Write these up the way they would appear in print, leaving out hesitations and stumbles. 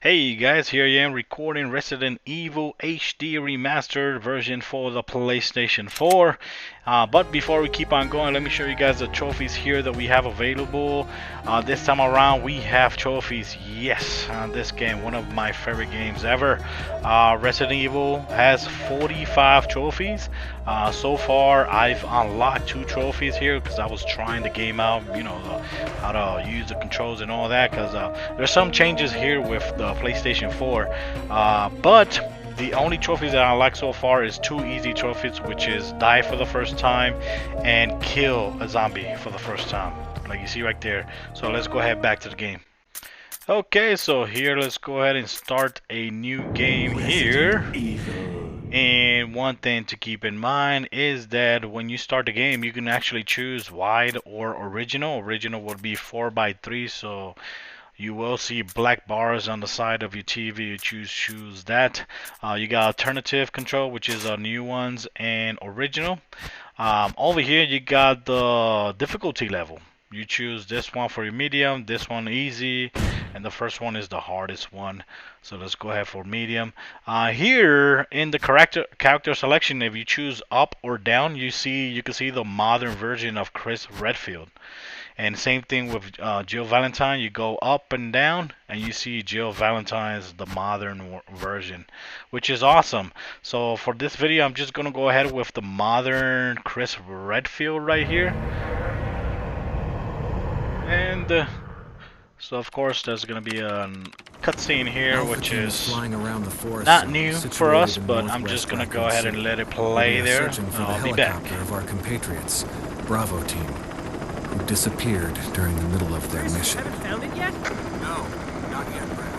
Hey guys, here I am recording Resident Evil HD Remastered version for the PlayStation 4. But before we keep on going, let me show you guys the trophies here that we have available. This time around we have trophies. Yes, this game, one of my favorite games ever. Resident Evil has 45 trophies. So far I've unlocked 2 trophies here because I was trying the game out, how to use the controls and all that, because there's some changes here with the PlayStation 4, but the only trophies that I like so far is 2 easy trophies, which is die for the first time and kill a zombie for the first time, like you see right there. So let's go ahead back to the game. Okay, so here let's go ahead and start a new game here. And one thing to keep in mind is that when you start the game, you can actually choose wide or original. Original would be 4:3, so you will see black bars on the side of your TV. You choose that. You got alternative control, which is new ones, and original. Over here you got the difficulty level. You choose this one for your medium, this one easy, and the first one is the hardest one. So let's go ahead for medium. Here in the character selection, if you choose up or down, you can see the modern version of Chris Redfield. And same thing with Jill Valentine. You go up and down, and you see Jill Valentine's the modern version, which is awesome. So for this video, I'm just gonna go ahead with the modern Chris Redfield right here. And so of course there's gonna be a cutscene here, which is not new for us, but I'm just gonna go ahead and let it play there. I'll be back. Of our compatriots, Bravo team, who disappeared during the middle of their mission. Haven't found it yet? No, not yet, Brad.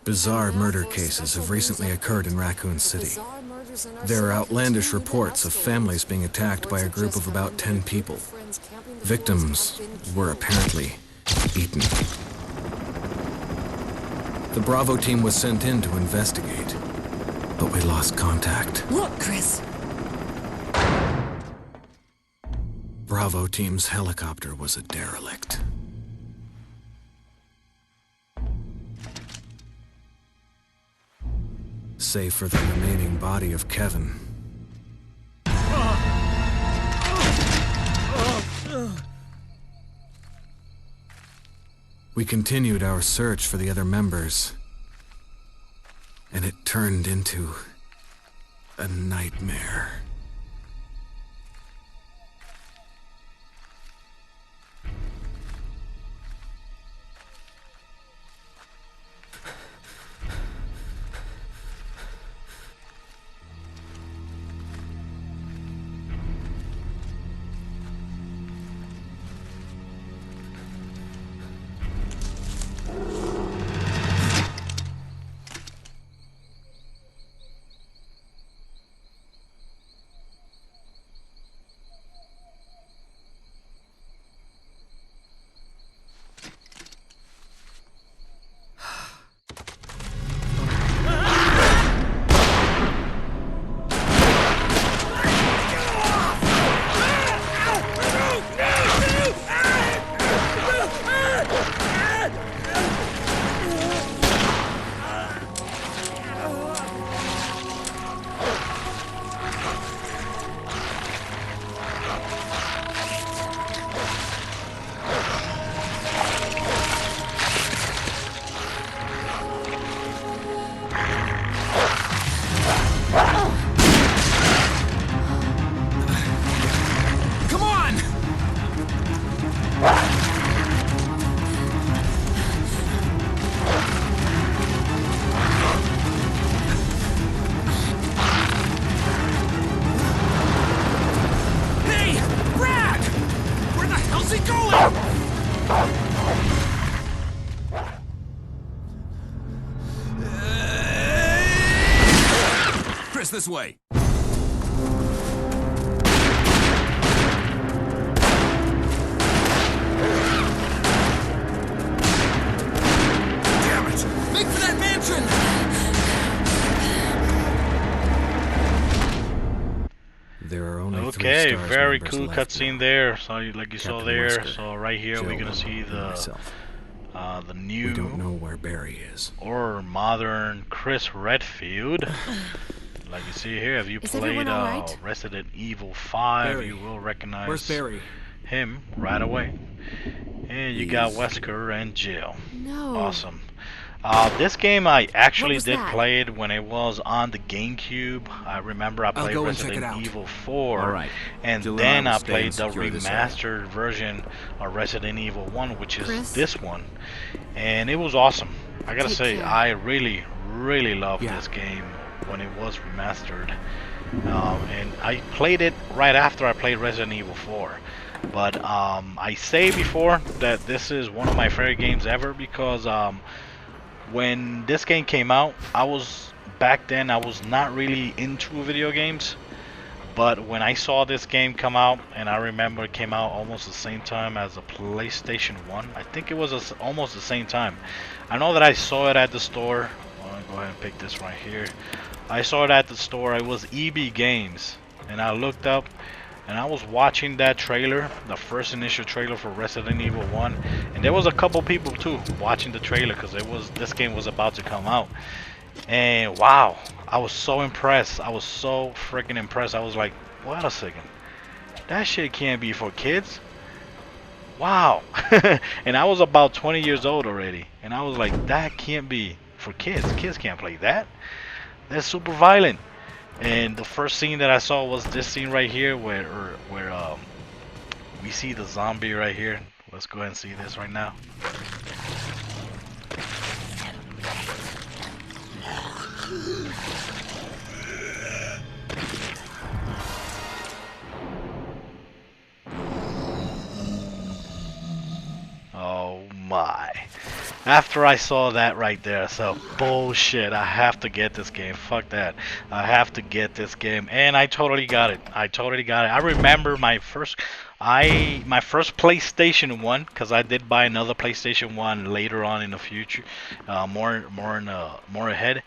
Bizarre murder cases have recently occurred in Raccoon City. There are outlandish reports of families being attacked by a group of about 10 people. Victims were apparently eaten. The Bravo team was sent in to investigate, but we lost contact. Look, Chris! Bravo team's helicopter was a derelict. Save for the remaining body of Kevin. We continued our search for the other members, and it turned into a nightmare. This way. Damn it! Make for that mansion! There are only Okay, 3 stars very members cool left cutscene now. there. So like you saw Captain there. Wesker, So right here Jill, we're gonna see and the myself. The We don't new know where Barry is. or modern Chris Redfield. Like you see here, if you Is played everyone all right? Resident Evil 5, Barry. you will Where's recognize Barry? him right away. And you got He's... Wesker and Jill. No. Awesome. This game I What actually was did that? play it when it was on the GameCube. I remember I I'll played go and check it Resident out. Evil 4, All right. and Jill and then I will I stay played and the secure this area. remastered version of Resident Evil 1, which is Chris? this one, and it was awesome. I gotta Take say, care. I really loved Yeah. this game when it was remastered, and I played it right after I played Resident Evil 4. But I say before that this is one of my favorite games ever because when this game came out, back then I was not really into video games, but when I saw this game come out, and I remember it came out almost the same time as the PlayStation 1. I think it was almost the same time. I know that I saw it at the store. I'll go ahead and pick this right here. I saw it at the store. It was EB Games, and I looked up and I was watching that trailer, the first initial trailer for Resident Evil 1, and there was a couple people too watching the trailer because this game was about to come out. And wow, I was so impressed. I was so freaking impressed. I was like, wait a second, that shit can't be for kids. Wow. And I was about 20 years old already, and I was like, that can't be for kids. Kids can't play that. That's super violent. And the first scene that I saw was this scene right here where we see the zombie right here. Let's go ahead and see this right now. Oh my. After I saw that right there, so bullshit, I have to get this game. Fuck that. I have to get this game. And I totally got it. I totally got it. I remember my first PlayStation 1, because I did buy another PlayStation 1 later on in the future, more ahead.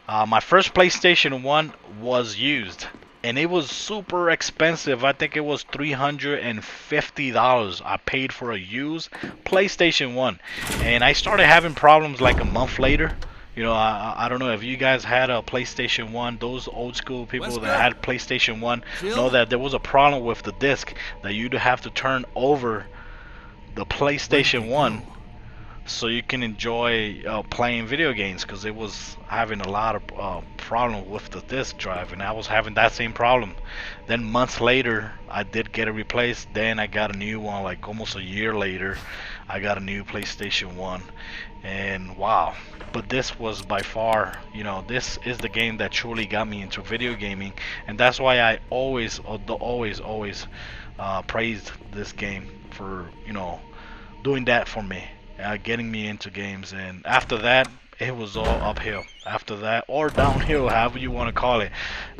My first PlayStation 1 was used, and it was super expensive. I think it was $350 I paid for a used PlayStation 1, and I started having problems like a month later. You know, I don't know if you guys had a PlayStation 1. Those old school people that had PlayStation 1 know that there was a problem with the disc, that you'd have to turn over the PlayStation 1 so you can enjoy playing video games, because it was having a lot of problem with the disk drive, and I was having that same problem. Then months later I did get it replaced. Then I got a new one, like almost a year later I got a new PlayStation 1, and wow. But this was by far, you know, this is the game that truly got me into video gaming, and that's why I always praised this game for, you know, doing that for me, getting me into games. And after that, it was all uphill after that, or downhill, however you want to call it.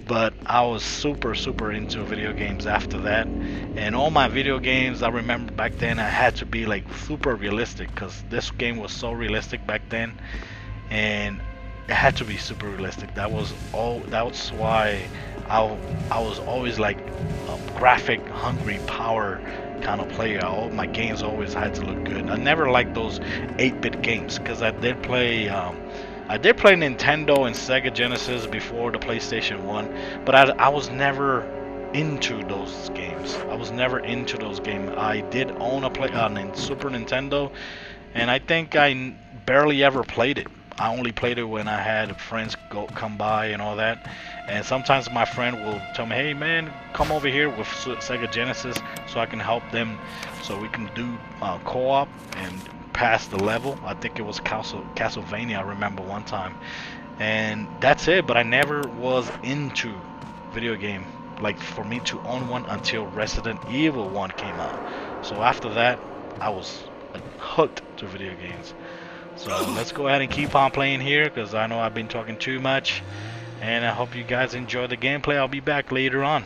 But I was super into video games after that, and all my video games, I remember back then, I had to be like super realistic, because this game was so realistic back then, and it had to be super realistic. That was why I was always like a graphic hungry power kind of player. All my games always had to look good. I never liked those 8-bit games, because I did play Nintendo and Sega Genesis before the PlayStation 1, but I was never into those games. I did own a Super Nintendo, and I think I barely ever played it. I only played it when I had friends come by and all that. And sometimes my friend will tell me, hey man, come over here with Sega Genesis so I can help them, so we can do co-op and pass the level. I think it was Castlevania, I remember one time. And that's it, but I never was into video game, like for me to own one, until Resident Evil 1 came out. So after that, I was hooked to video games. So let's go ahead and keep on playing here, because I know I've been talking too much, and I hope you guys enjoy the gameplay. I'll be back later on.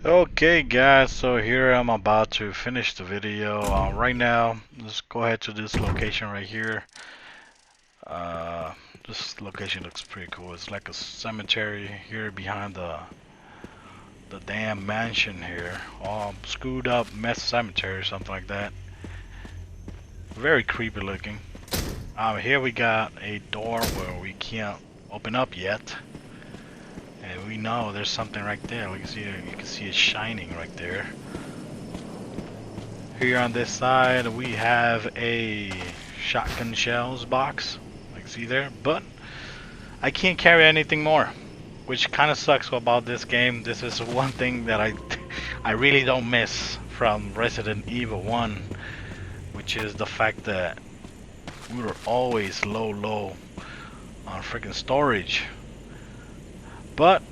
Okay guys, so here I'm about to finish the video. Right now, let's go ahead to this location right here. This location looks pretty cool. It's like a cemetery here behind the damn mansion here. All screwed up mess cemetery or something like that. Very creepy looking. Here we got a door where we can't open up yet. And we know there's something right there. You can see it shining right there. Here on this side we have a shotgun shells box. Like see there, but I can't carry anything more, which kind of sucks about this game. This is one thing that I really don't miss from Resident Evil 1, which is the fact that we were always low on freaking storage. But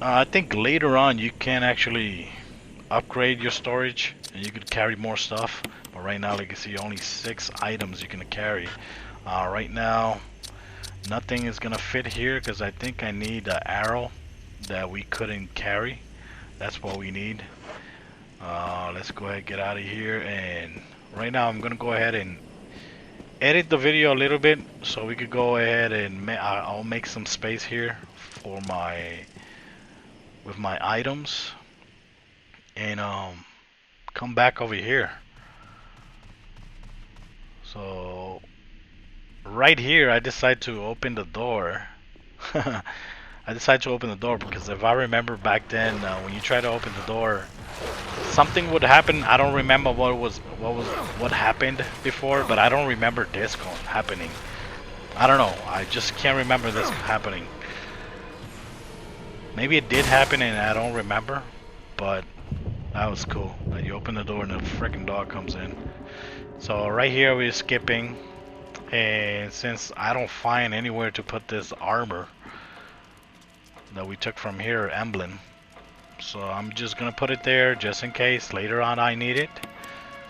I think later on you can actually upgrade your storage and you could carry more stuff. But right now, like you see, only 6 items you can carry. Right now, nothing is gonna fit here because I think I need an arrow that we couldn't carry. That's what we need. Let's go ahead and get out of here. And right now, I'm gonna go ahead and edit the video a little bit so we could go ahead and I'll make some space here for with my items and come back over here. So right here I decide to open the door. I decided to open the door because if I remember back then, when you try to open the door, something would happen. I don't remember what happened before, but I don't remember this happening. I don't know. I just can't remember this happening. Maybe it did happen and I don't remember, but that was cool. You open the door and the freaking dog comes in. So right here we're skipping, and since I don't find anywhere to put this armor that we took from here, emblem, so I'm just gonna put it there just in case later on I need it.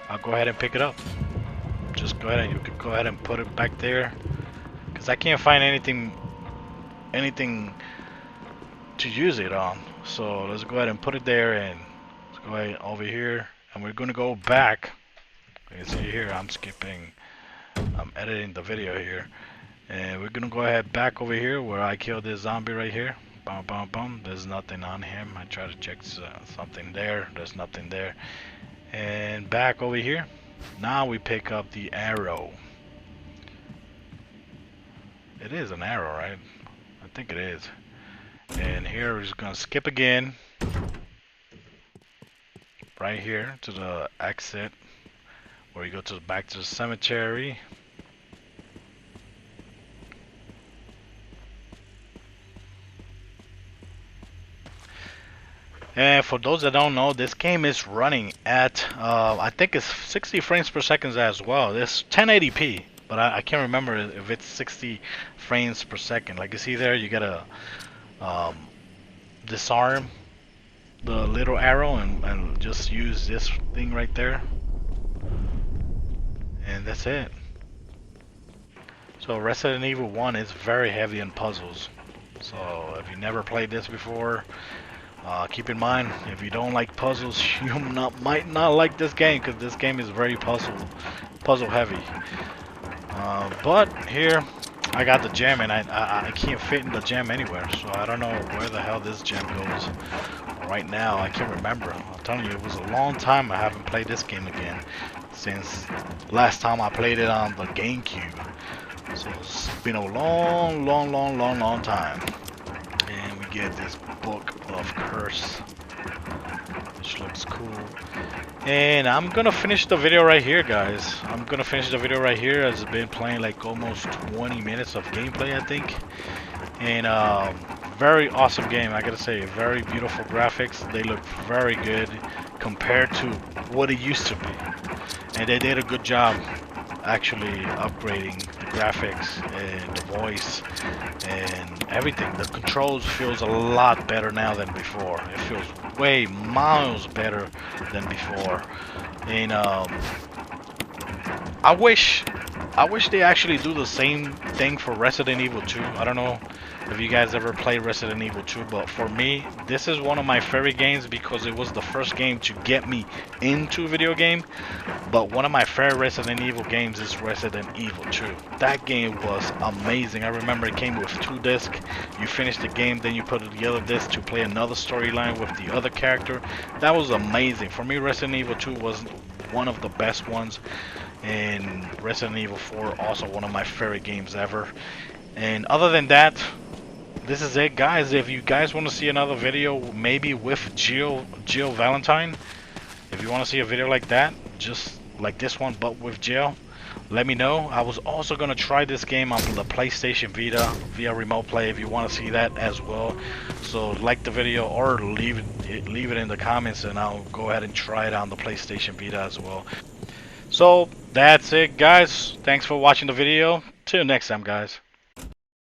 I'll go ahead and pick it up. Just go ahead and you can go ahead and put it back there, because I can't find anything to use it on. So let's go ahead and put it there, and let's go ahead over here, and we're gonna go back. You can see here I'm skipping, I'm editing the video here, and we're gonna go ahead back over here where I killed this zombie right here. Bum, bum, bum. There's nothing on him. I try to check something there. There's nothing there. And back over here. Now we pick up the arrow. It is an arrow, right? I think it is. And here we're just gonna skip again. Right here to the exit, where you go to back to the cemetery. And for those that don't know, this game is running at I think it's 60 frames per second as well. It's 1080p, but I can't remember if it's 60 frames per second. Like you see there, you gotta disarm the little arrow and just use this thing right there. that's it. So Resident Evil 1 is very heavy in puzzles. So if you never played this before, keep in mind, if you don't like puzzles, you might not like this game, because this game is very puzzle heavy. But here, I got the gem, and I can't fit in the gem anywhere, so I don't know where the hell this gem goes. Right now, I can't remember. I'm telling you, it was a long time I haven't played this game again, since last time I played it on the GameCube. So it's been a long time. And we get this Book of Curse, which looks cool. And I'm gonna finish the video right here, guys. I'm gonna finish the video right here, as I've been playing like almost 20 minutes of gameplay, I think. And very awesome game, I gotta say. Very beautiful graphics. They look very good compared to what it used to be. And they did a good job actually upgrading the graphics and the voice and everything. The controls feels a lot better now than before. It feels way miles better than before. And I wish they actually do the same thing for Resident Evil 2. I don't know if you guys ever played Resident Evil 2, but for me, this is one of my favorite games because it was the first game to get me into a video game. But one of my favorite Resident Evil games is Resident Evil 2. That game was amazing. I remember it came with 2 discs. You finish the game, then you put the other disc to play another storyline with the other character. That was amazing. For me, Resident Evil 2 was one of the best ones. And Resident Evil 4, also one of my favorite games ever. And other than that, this is it, guys. If you guys want to see another video, maybe with Jill Valentine, if you want to see a video like that, just like this one but with Jill, let me know. I was also going to try this game on the PlayStation Vita via remote play, if you want to see that as well. So like the video or leave it in the comments, and I'll go ahead and try it on the PlayStation Vita as well. So that's it, guys. Thanks for watching the video. Till next time, guys.